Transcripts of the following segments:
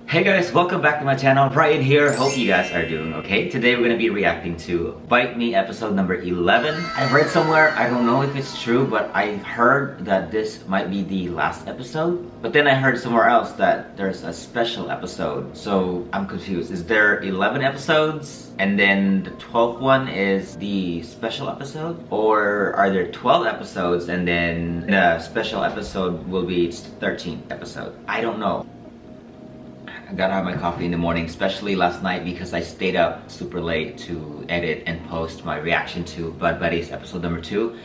Hey guys, welcome back to my channel. Brian here. Hope you guys are doing okay. Today we're gonna be reacting to Bite Me episode number 11. I read somewhere, I don't know if it's true, but I heard that this might be the last episode. But then I heard somewhere else that there's a special episode. So I'm confused. Is there 11 episodes and then the 12th one is the special episode? Or are there 12 episodes and then the special episode will be its 13th episode? I don't know. I gotta have my coffee in the morning, especially last night because I stayed up super late to edit and post my reaction to Bud Buddies episode number 2.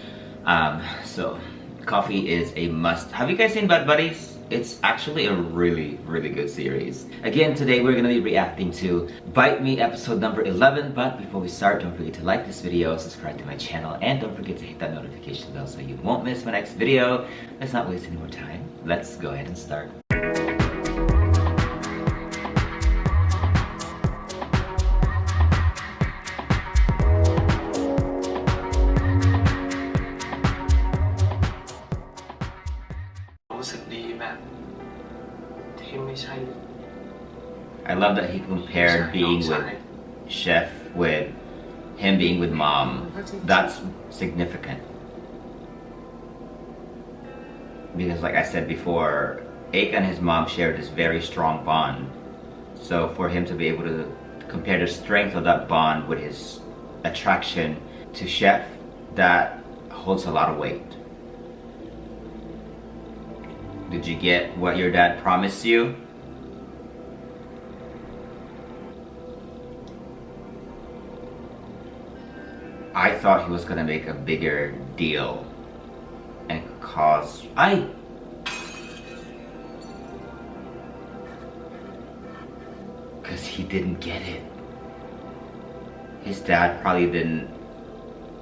So coffee is a must. Have you guys seen Bud Buddies? It's actually a really good series. Again, today we're gonna be reacting to Bite Me episode number 11. But before we start, don't forget to like this video, subscribe to my channel, and don't forget to hit that notification bell so you won't miss my next video. Let's not waste any more time. Let's go ahead and start. I love that he compared being with Chef with him being with Mom. That's significant. Because like I said before, Aik and his mom shared this very strong bond. So for him to be able to compare the strength of that bond with his attraction to Chef, that holds a lot of weight. Did you get what your dad promised you? I thought he was gonna make a bigger deal and cause because he didn't get it. His dad probably didn't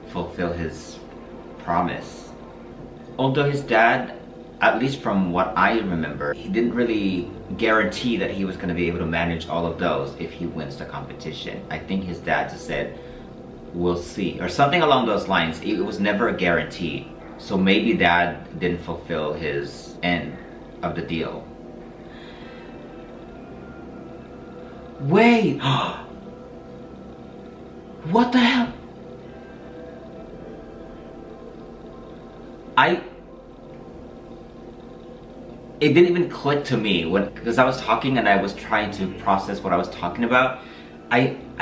fulfill his promise. Although his dad, at least from what I remember, he didn't really guarantee that he was gonna be able to manage all of those if he wins the competition. I think his dad just said, we'll see, or something along those lines. It was never a guarantee. So maybe dad didn't fulfill his end of the deal. Wait! What the hell? It didn't even click to me because I was talking and I was trying to process what I was talking about.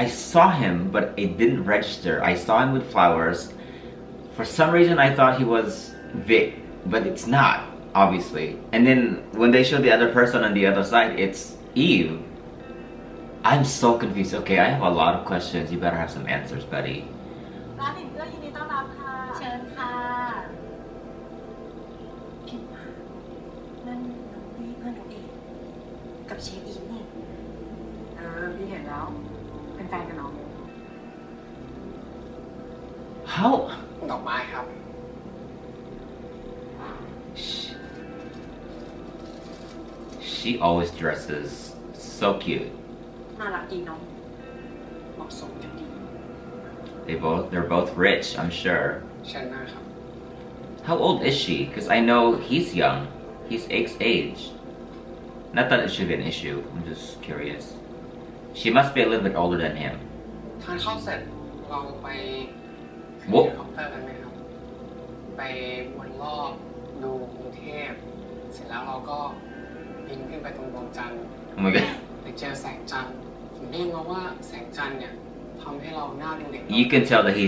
I saw him, but it didn't register. I saw him with flowers. For some reason, I thought he was Vic, but it's not, obviously. And then when they showed the other person on the other side, it's Eve. I'm so confused. Okay, I have a lot of questions. You better have some answers, buddy. ร้านหลินเกอร์ยินดีต้อนรับค่ะเชิญค่ะนั่นน้องพี่เพื่อนน้องเอกกับเชฟอีฟนี่พี่เห็นแล้วเป็นแฟนกันเนาะ How? ดอกไม้ครับ She always dresses so cute. น่ารักดีเนาะเหมาะสมกันดี They're both rich, I'm sure. เชิญนะครับ How old is she? Because I know he's young. He's Ake's age. Not that it should be an issue. I'm just curious. She must be a little bit older than him. ทานข้าวเสร็จเราไปขึ้น โว้ เฮลิคอปเตอร์กันไหมครับ ไปวนรอบดูกรุงเทพเสร็จแล้วเราก็บินขึ้นไปตรงดวงจันทร์ Oh my god. ไปเจอแสงจันทร์ผมได้ยินมาว่าแสงจันทร์เนี่ยทำให้เราหน้าดูเด็ก You can tell that he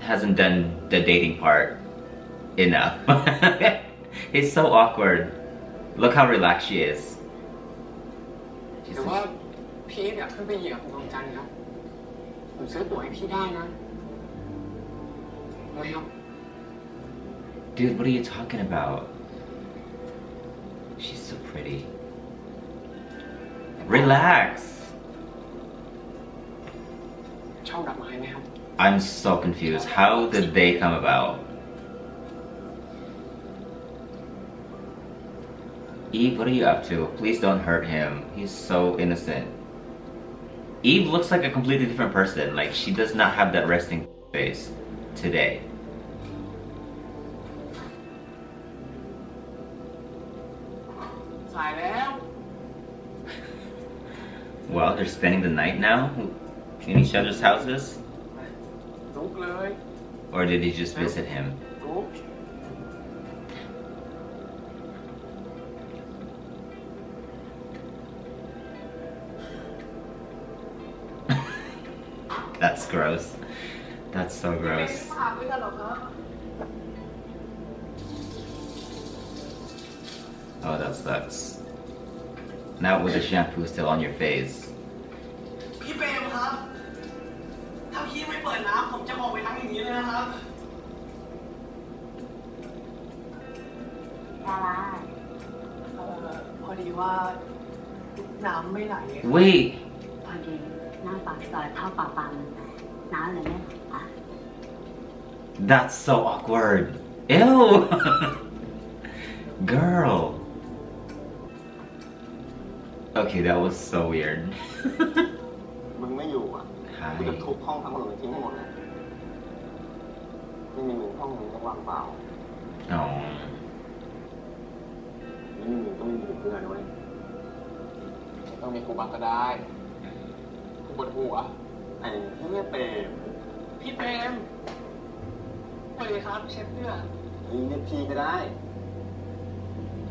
hasn't done the dating part enough. It's so awkward. Look how relaxed she is. หรือว่าพี่อยากขึ้นไปเหยียบดวงจันทร์ครับผมซื้อตั๋วให้พี่ได้นะไหมครับ Dude, what are you talking about? She's so pretty. Relax. ชอบดอกไม้ไหมครับ I'm so confused. How did they come about? Eve, what are you up to? Please don't hurt him. He's so innocent. Eve looks like a completely different person. Like, she does not have that resting face today. สายแล้ว Well, they're spending the night now in each other's houses? ลุกเลย Or did he just visit him? ลุก That's gross. That's so ไม่ gross. อาบด้วยกันหรอครับ Oh, that sucks. Not with the shampoo still on your face. พี่เปรมครับ ถ้าพี่ไม่เปิดน้ำผมจะออกไปทั้งอย่างนี้เลยนะครับ ดารา พอดีว่าน้ำไม่ไหล Wait. พอดีหน้าปากซอยเข้าป่าปังน้าเลยไหมอ่ะ That's so awkward. Ew. Girl. Okay, that was so weird. มึงไม่อยู่อ่ะ กูจะ Hi. ทุบห้องทั้งหมดเลยทิ้งให้หมดเลยไม่มีมึงห้องนึงจะวางเปล่า Oh. ไม่มีมึงก็ไม่มีเพื่อนเว้ย ไม่ต้องมีกูบ้างก็ได้กูปวดหัว ไอ้เหี้ยเปรม พี่เปรมสวัสดีครับเชฟเพื่อ ไอ้เรียกพี่ก็ได้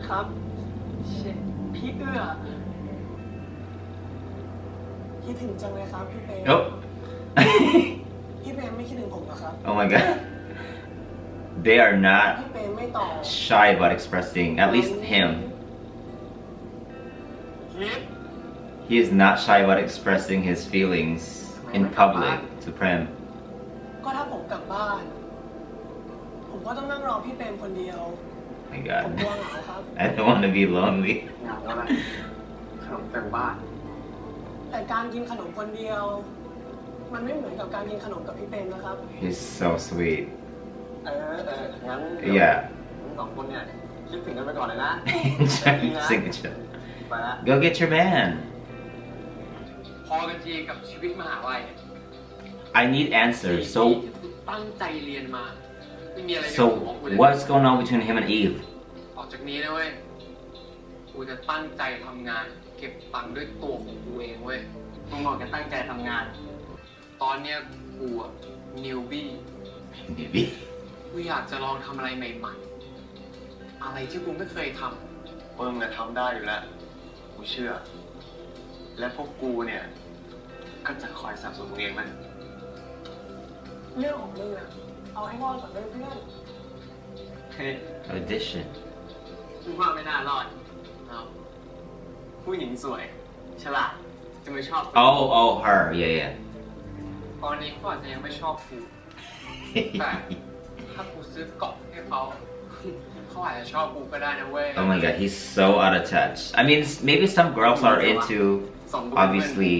ครับเชฟพี่เอื้อคิดถึงจังเลยครับพี่เปรม Oh. พี่เปรมไม่คิดถึงผมเหรอครับ Oh my god. They are พี่ not เปรมไม่ตอบ shy about expressing, at least him. คิด He is not shy about expressing his feelings in public to Prem. ก็ถ้าผมกลับบ้าน ผมก็ต้องนั่งรอพี่เปรมคนเดียว My ผม god. กลัวเหงาครับ I don't want to be lonely. เหงาอะไรขนมเต็มบ้าน แต่การกินขนมคนเดียว มันไม่เหมือนกับการกินขนมกับพี่เปรมนะครับ He's so sweet. งั้นเดี๋ยว Yeah. มึงสองคนเนี่ยคิดถึงกันไปก่อนเลยนะ Signature. ไปละ Go get your man. พอกันทีกับชีวิตมหาลัย I need answers. ที่ So, ตั้งใจเรียนมาไม่มีอะไรใน so หัวกูเลย what's going on between him and Eve? ออกจากนี้นะเว้ย กูจะตั้งใจทำงาน เก็บตังค์ด้วยตัวของกูเองเว้ย มึงบอกจะตั้งใจทำงาน ตอนเนี้ยกูอะนิวบี้ Maybe. กูอยากจะลองทำอะไรใหม่ๆ อะไรที่กูไม่เคยท มึงเนี่ยทำได้อยู่แล้ว กูเชื่อ และพวกกูเนี่ย ก็จะคอยสนับสนุนมึงเองมัน ำเรื่องของมึงอะเอาให้รอดก่อนเลยเพื่อน เฮ้ย Audition. กูว่าไม่น่ารอดเอาผู้หญิงสวย ฉลาด จะไม่ชอบ Oh, her. Yeah, ตอนนี้เขาอาจจะยังไม่ชอบกู แต่ yeah. ถ้ากูซื้อเกาะให้เขา เขาอาจจะชอบกูก็ได้นะเว้ย Oh my god, he's so out of touch. I mean, maybe some girls are into สมบูรณ์ obviously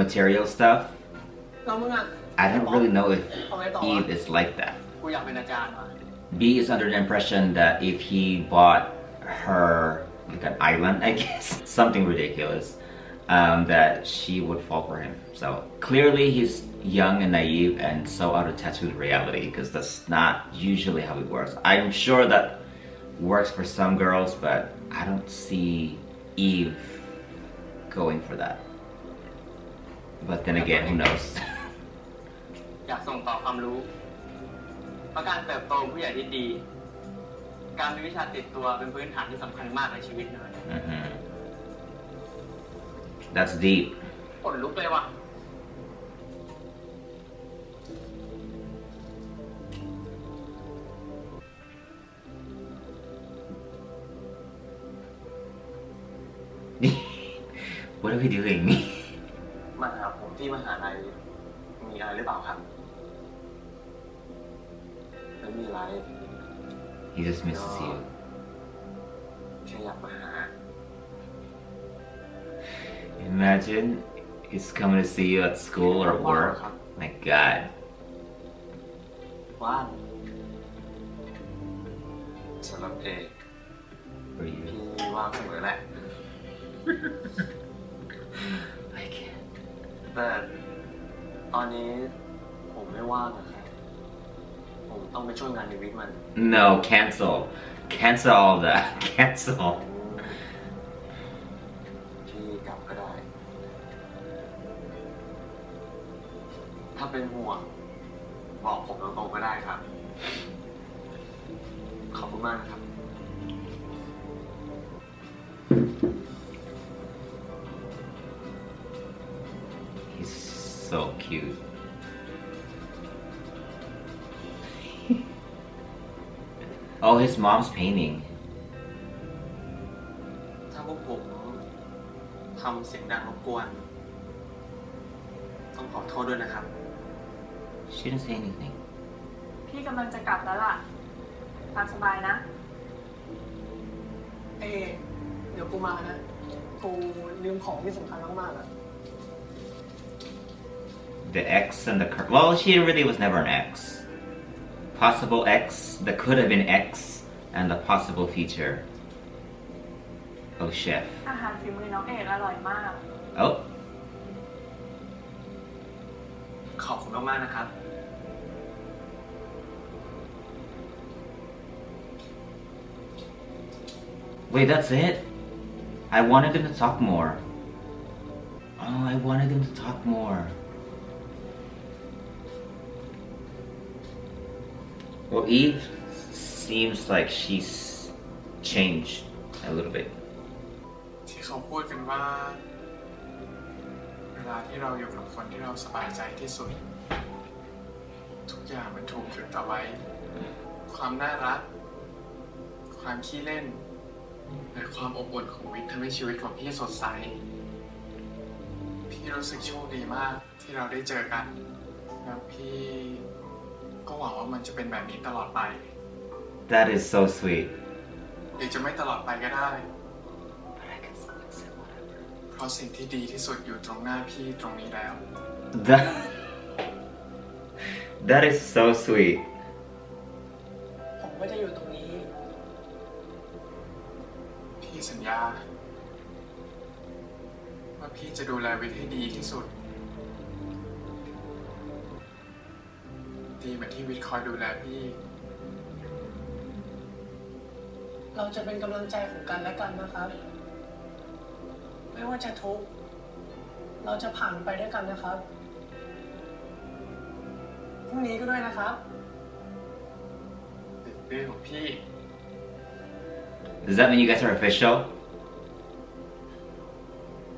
material stuff. แล้วมึงอะ I don't really know if เอาไงต่อ Eve is like that. กูอยากเป็นอาจารย์ว่ะ B is under the impression that if he bought her like an island, I guess, something ridiculous, that she would fall for him. So clearly he's young and naive and so out of touch with reality because that's not usually how it works. I'm sure that works for some girls, but I don't see Eve going for that. But then again, who knows? อยากส่งต่อความรู้เพราะการเติบโตผู้ใหญ่ที่ดี การมีวิชาติดตัวเป็นพื้นฐานที่สำคัญมากในชีวิตเลย Mhm. That's deep. ขนลุกเลยว่ะ What are we doing? มาหาผมที่มหาลัยมีอะไรหรือเปล่าครับไม่มีอะไร He just misses you. แค่อยากมาหา Imagine he's coming to see you at school or work. My god. ว่างสำหรับเอก For you. พี่ว่างเสมอแหละ I can't. แต่ตอนนี้ผมไม่ว่างนะครับผมต้องไปช่วยงานในวิทย์มัน No, cancel. Cancel all that. Cancel. พี่กลับก็ได้ ถ้าเป็นห่วงบอกผมตรงๆก็ได้ครับ ขอบคุณมากนะครับ He's so cute. Oh, his mom's painting. ถ้าพวกผมทำเสียงดังรบกวนต้องขอโทษด้วยนะครับ She didn't say anything. พี่กำลังจะกลับแล้วล่ะตามสบายนะ เดี๋ยวกูมานะ กูลืมของที่สำคัญมากๆอะ The X and the curve. Well, she really was never an X. Possible X, that could have been X, and the possible future. Oh, chef. อาหารฝีมือน้องเอกอร่อยมาก Oh. ขอบคุณมากๆนะครับ Wait, that's it? I wanted him to talk more. Oh, I wanted him to talk more. Well, Eve seems like she's changed a little bit. ที่เขาพูดกันว่า เวลาที่เราอยู่กับคนที่เราสบายใจที่สุด ทุกอย่างมันถูกตรึกเอาไว้ ความน่ารัก ความขี้เล่น และความอบอุ่นของวิทย์ทำให้ชีวิตของพี่สดใส พี่รู้สึกโชคดีมากที่เราได้เจอกัน แล้วพี่ก็หวังว่ามันจะเป็นแบบนี้ตลอดไป That is so sweet. หรือจะไม่ตลอดไปก็ได้ But I can still accept whatever. เพราะสิ่งที่ดีที่สุดอยู่ตรงหน้าพี่ตรงนี้แล้ว That is so sweet. ผมก็จะอยู่ตรงนี้ พี่สัญญา ว่าพี่จะดูแลวิทย์ให้ดีที่สุด ดีเหมือนที่วิทย์คอยดูแลพี่ เราจะเป็นกำลังใจของกันและกันนะครับ ไม่ว่าจะทุกข์เราจะผ่านไปด้วยกันนะครับ พรุ่งนี้ก็ด้วยนะครับ เรื่องของพี่ Does that mean you guys are official?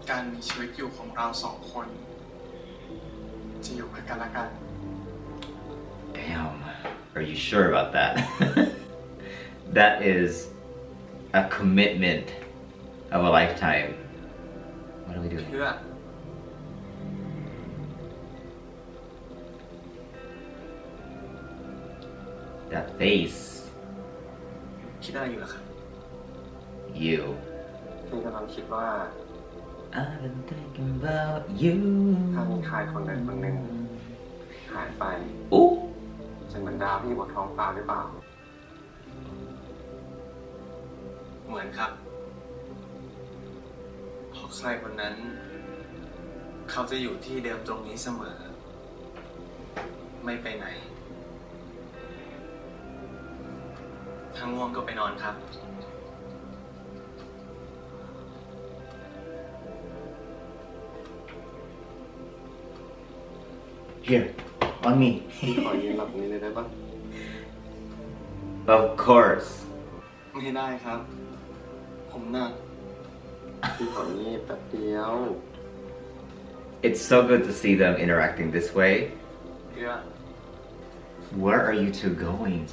การมีชีวิตอยู่ของเราสองคน จะอยู่เพื่อกันและกัน Damn. Are you sure about that? That is a commitment of a lifetime. What are we doing? เพื่อ That face. คิดอะไรอยู่ล่ะครับ You. พี่กำลังคิดว่า I've been thinking about you. ถ้ามีใครคนใดคนหนึ่งหายไป Ooh. จะเหมือนดาวที่บนท้องฟ้าหรือเปล่า เหมือนครับ เพราะใครคนนั้น เขาจะอยู่ที่เดิมตรงนี้เสมอ ไม่ไปไหน ถ้าง่วงก็ไปนอนครับ Here, on me. ขอยืนหลับนี้เลยได้ปะ Of course. ไม่ได้ครับ ผมหนักพี่ขอนี่แป๊บเดียว It's so good to see them interacting this way. เพื่อ Where are you two going?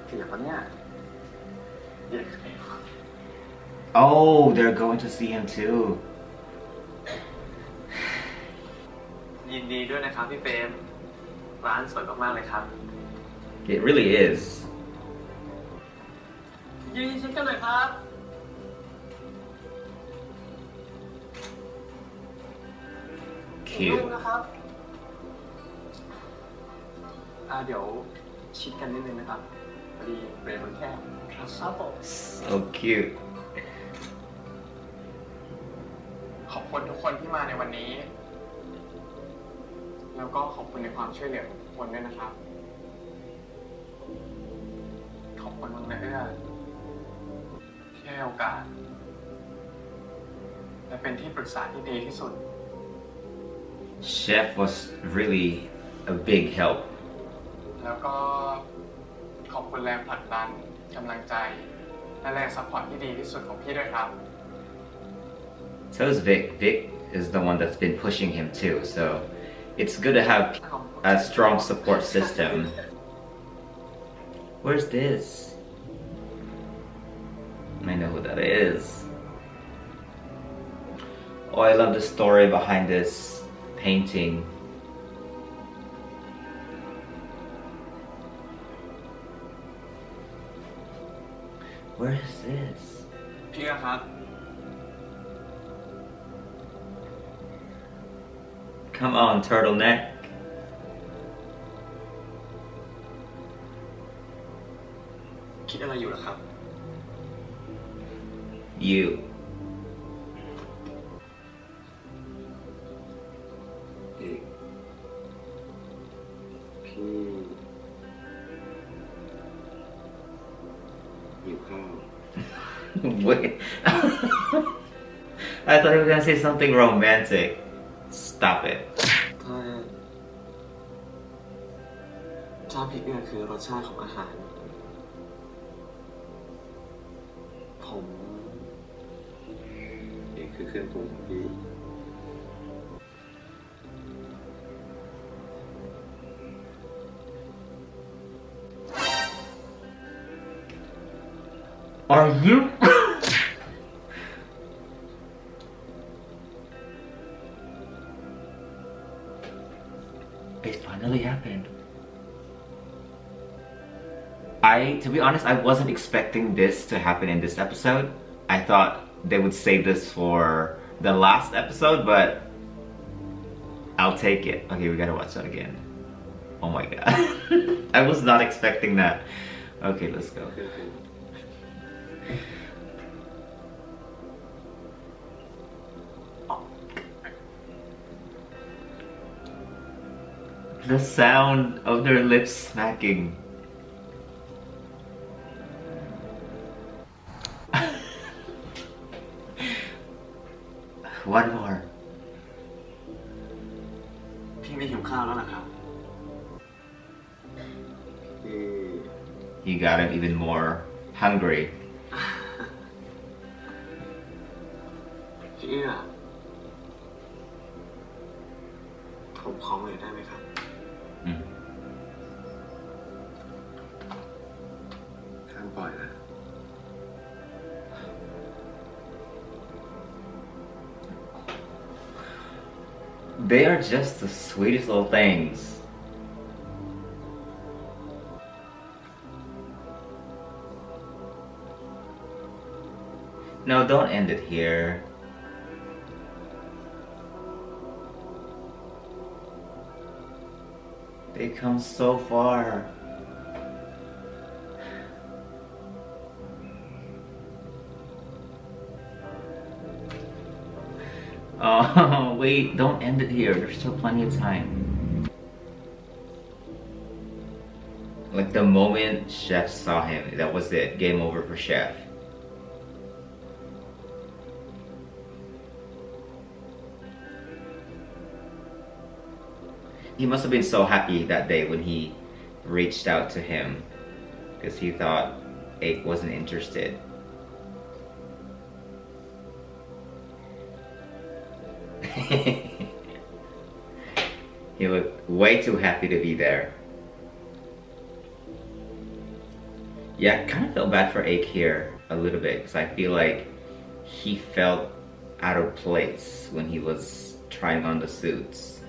เสียปะเนี่ยเดี๋ยว Oh, they're going to see him too. ยินดีด้วยนะครับพี่เฟรม ร้านสวยมากๆเลยครับ It really is. ยืนชิดกันหน่อยครับ Cute. ลูกนะครับ เดี๋ยวชิดกันนิดนึงนะครับพอดีเบรนมันแคบ ครับผม So cute. ขอบคุณทุกคนที่มาในวันนี้ แล้วก็ขอบคุณในความช่วยเหลือของทุกคนด้วยนะครับ ขอบคุณมากนะเอื้อที่ให้โอกาส และเป็นที่ปรึกษาที่ดีที่สุด Chef was really a big help. แล้วก็ขอบคุณแรงผลักดันกำลังใจและแรงซัพพอร์ตที่ดีที่สุดของพี่ด้วยครับ So is Vic. Vic is the one that's been pushing him too, so it's good to have a strong support system. Where's this? I know who that is. Oh, I love the story behind this painting. Where is this? พี่ครับ Come on, turtleneck. คิดอะไรอยู่เหรอครับ You. เอกพี่หิวข้าว Wait. I thought you were gonna say something romantic. Stop it. ถ้าพริกเนี่ยคือรสชาติของอาหาร ผมเอกคือเครื่องปรุงของพี่ Are you? It finally happened. To be honest, I wasn't expecting this to happen in this episode. I thought they would save this for the last episode, but I'll take it. Okay, we gotta watch that again. Oh my god. I was not expecting that. Okay, let's go. The sound of their lips smacking. One more. พี่ไม่หิวข้าวแล้วนะครับ You got him even more hungry. พี่เอื้อผมขอมือได้ไหมครับ ห้ามปล่อยนะ They are just the sweetest little things. No, don't end it here. They come so far. Oh, wait, don't end it here. There's still plenty of time. Like the moment Chef saw him, that was it. Game over for Chef. He must have been so happy that day when he reached out to him because he thought Ake wasn't interested. He looked way too happy to be there. Yeah, I kind of felt bad for Ake here a little bit because I feel like he felt out of place when he was trying on the suits.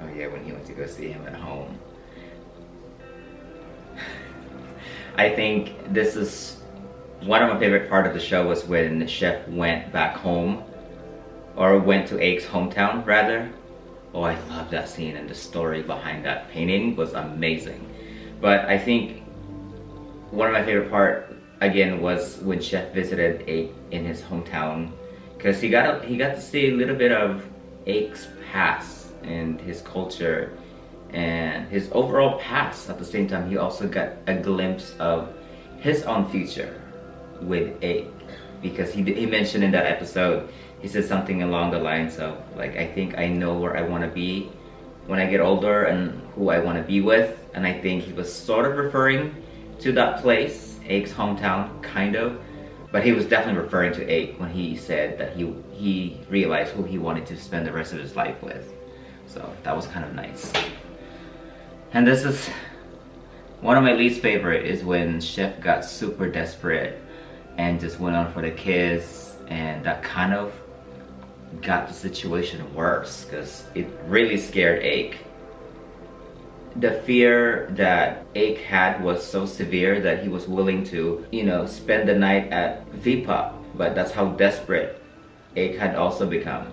Oh yeah, when he went to go see him at home. I think this is one of my favorite part of the show was when the Chef went back home, or went to Ake's hometown rather. Oh, I love that scene, and the story behind that painting was amazing. But I think one of my favorite part again was when Chef visited Ake in his hometown, because he got to see a little bit of Ake's past and his culture and his overall past. At the same time, he also got a glimpse of his own future with Ake, because he mentioned in that episode he said something along the lines of like, I think I know where I want to be when I get older and who I want to be with. And I think he was sort of referring to that place, Ake's hometown, kind of. But he was definitely referring to Ake when he said that he realized who he wanted to spend the rest of his life with. So that was kind of nice. And this is one of my least favorite, is when Chef got super desperate and just went on for the kiss, and that kind of got the situation worse because it really scared Ake. The fear that Ake had was so severe that he was willing to, spend the night at V-Pop, but that's how desperate Ake had also become.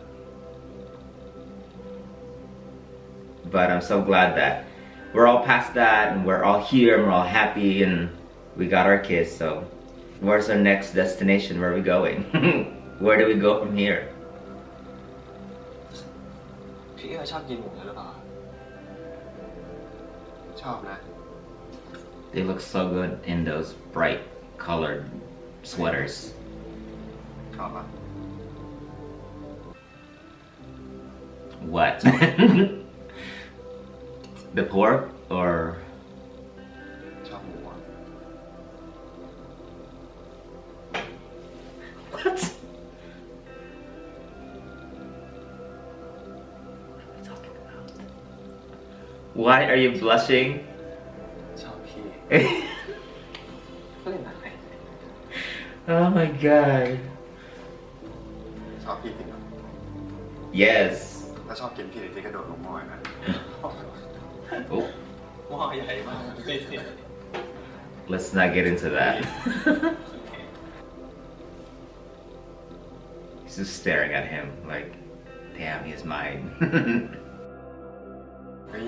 But I'm so glad that we're all past that and we're all here and we're all happy and we got our kids. So where's our next destination? Where are we going? Where do we go from here? พี่เอ๋ชอบกินหมูหรือเปล่า ชอบนะ They look so good in those bright colored sweaters. ชอบอ่ะ What? The pork or ชอบหมูอ่ะ what? Why are you blushing? ชอบพี่ ก็เล่นหนังไง Oh my god. ชอบพี่จริงเหรอ Yes. ถ้าชอบกินพี่เดี๋ยวพี่กระโดดลงหม้อนะ Oh, หม้อใหญ่มาก let's not get into that. He's just staring at him like, damn, he's mine. เฮ้ย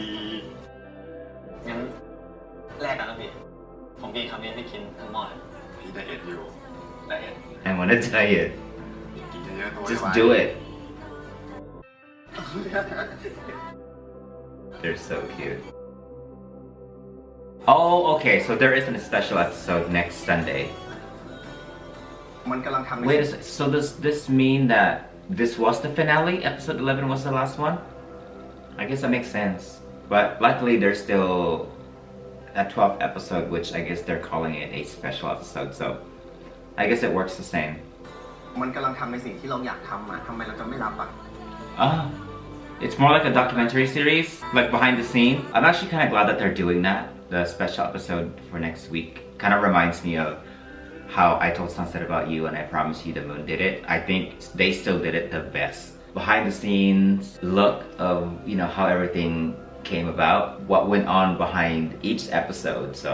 ดี งั้นแลกกันนะพี่ผมกินคำนี้พี่กินทั้งหม้อเลย ๆพี่ไดเอทอยู่ ได้เอง I want to tell you, กินเยอะๆตัว just ไว้ do it. They're so cute. Oh, okay, so there isn't a special episode next Sunday. มันกำลังทำ Wait a sec, so does this mean that this was the finale? Episode 11 was the last one? I guess that makes sense. But luckily there's still a 12th episode, which I guess they're calling it a special episode, so I guess it works the same. มันกำลังทำในสิ่งที่เราอยากทำอ่ะทำไมเราจะไม่รับอ่ะ Ah, it's more like a documentary series, like behind the scene. I'm actually kind of glad that they're doing that. The special episode for next week kind of reminds me of how I Told Sunset About You and I Promise You the Moon did it. I think they still did it the best. Behind the scenes look of, how everything came about, what went on behind each episode. So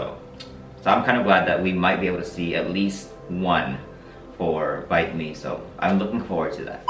I'm kind of glad that we might be able to see at least one for Bite Me. So I'm looking forward to that.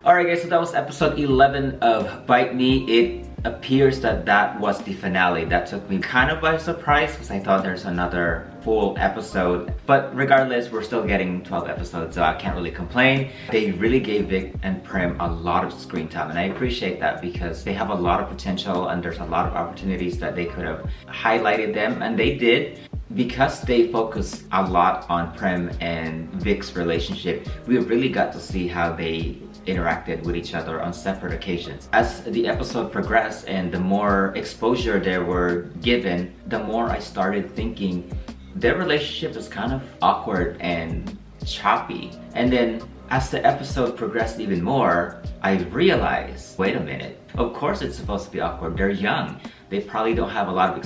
Alright guys, so that was episode 11 of Bite Me. It appears that that was the finale. That took me kind of by surprise because I thought there's another full episode. But regardless, we're still getting 12 episodes, so I can't really complain. They really gave Vic and Prem a lot of screen time, and I appreciate that because they have a lot of potential and there's a lot of opportunities that they could have highlighted them, and they did. Because they focus a lot on Prem and Vic's relationship, we really got to see how they interacted with each other on separate occasions. As the episode progressed and the more exposure they were given, the more I started thinking their relationship is kind of awkward and choppy. And then as the episode progressed even more, I realized, wait a minute, of course it's supposed to be awkward. They're young. They probably don't have a lot of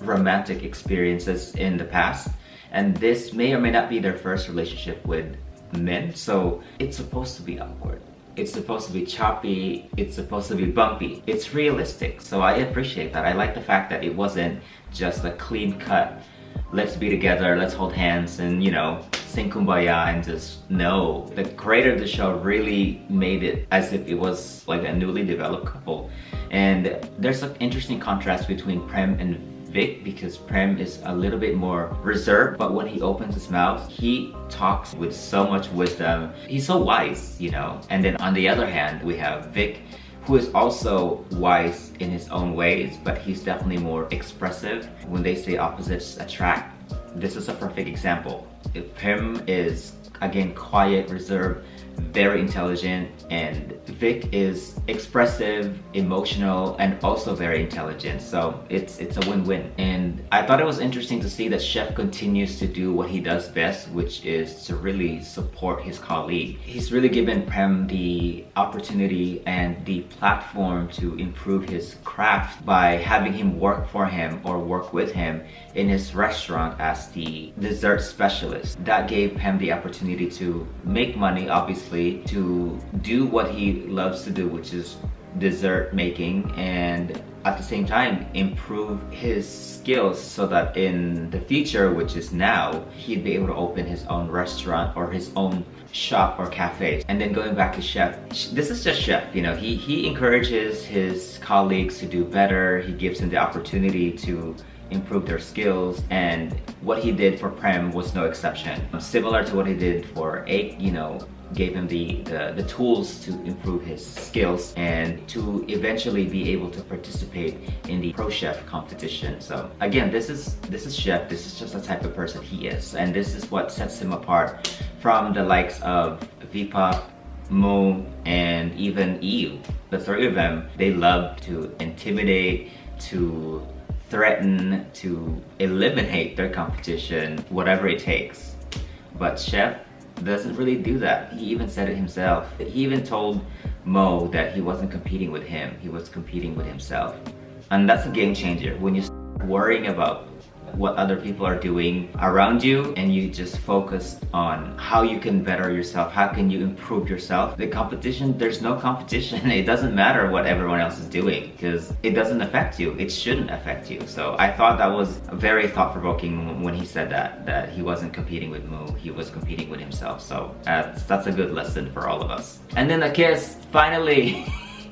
romantic experiences in the past, and this may or may not be their first relationship with men, so it's supposed to be awkward, it's supposed to be choppy, it's supposed to be bumpy, it's realistic. So I appreciate that. I like the fact that it wasn't just a clean cut, let's be together, let's hold hands and sing kumbaya and just no. The creator of the show really made it as if it was like a newly developed couple. And there's an interesting contrast between Prem and Vic because Prem is a little bit more reserved, but when he opens his mouth, he talks with so much wisdom. He's so wise, And then on the other hand, we have Vic, who is also wise in his own ways, but he's definitely more expressive. When they say opposites attract, this is a perfect example. Pim is again quiet, reserved, very intelligent, and Vic is expressive, emotional, and also very intelligent. So it's a win-win. And I thought it was interesting to see that Chef continues to do what he does best, which is to really support his colleague. He's really given Prem the opportunity and the platform to improve his craft by having him work for him or work with him in his restaurant as the dessert specialist. That gave him the opportunity to make money, obviously, to do what he loves to do, which is dessert making, and at the same time improve his skills so that in the future, which is now, he'd be able to open his own restaurant or his own shop or cafe. And then going back to Chef, this is just Chef, you know, he encourages his colleagues to do better. He gives them the opportunity to improve their skills, and what he did for Prem was no exception. Similar to what he did for Aik, you know, gave him the tools to improve his skills and to eventually be able to participate in the Pro Chef competition. So again, this is Chef. This is just the type of person he is, and this is what sets him apart from the likes of Vipok, Mo, and even Eve. The three of them, they love to intimidate, to threaten, to eliminate their competition, whatever it takes. But Chef doesn't really do that. He even said it himself. He even told Mo that he wasn't competing with him, he was competing with himself. And that's a game changer. When you start worrying about what other people are doing around you and you just focus on how you can better yourself, how can you improve yourself. The competition, there's no competition. It doesn't matter what everyone else is doing because it doesn't affect you. It shouldn't affect you. So I thought that was very thought-provoking when he said that he wasn't competing with Moo, he was competing with himself. So that's a good lesson for all of us. And then the kiss, finally.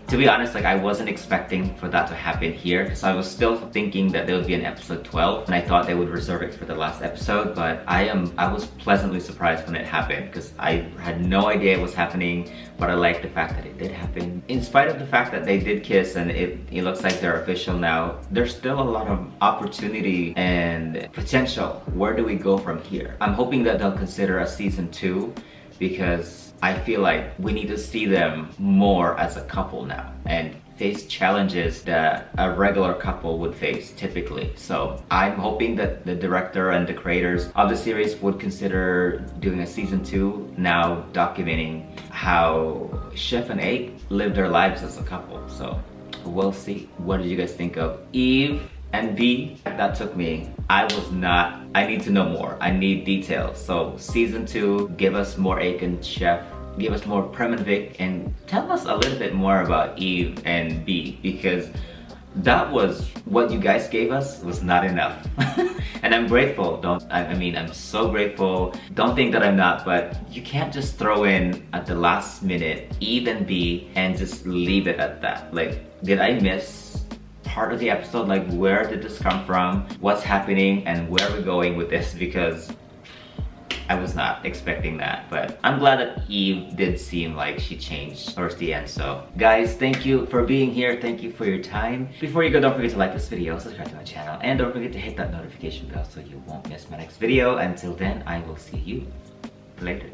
To be honest, like I wasn't expecting for that to happen here because I was still thinking that there would be an episode 12 and I thought they would reserve it for the last episode, but I was pleasantly surprised when it happened because I had no idea it was happening, but I like the fact that it did happen. In spite of the fact that they did kiss and it looks like they're official now, there's still a lot of opportunity and potential. Where do we go from here? I'm hoping that they'll consider a season 2 because I feel like we need to see them more as a couple now and face challenges that a regular couple would face typically. So I'm hoping that the director and the creators of the series would consider doing a season 2 now, documenting how Chef and Aik live their lives as a couple. So we'll see. What did you guys think of Eve and B? That took me. I need to know more. I need details. So season 2, give us more Aik and Chef. Give us more Prem and Vic, and tell us a little bit more about Eve and B, because that was what you guys gave us was not enough. And I'm grateful. I'm so grateful. Don't think that I'm not, but you can't just throw in at the last minute Eve and B and just leave it at that. Like, did I miss part of the episode? Like, where did this come from? What's happening and where are we going with this? Because I was not expecting that, but I'm glad that Eve did seem like she changed towards the end. So guys, thank you for being here. Thank you for your time. Before you go, don't forget to like this video, subscribe to my channel, and don't forget to hit that notification bell so you won't miss my next video. Until then, I will see you later.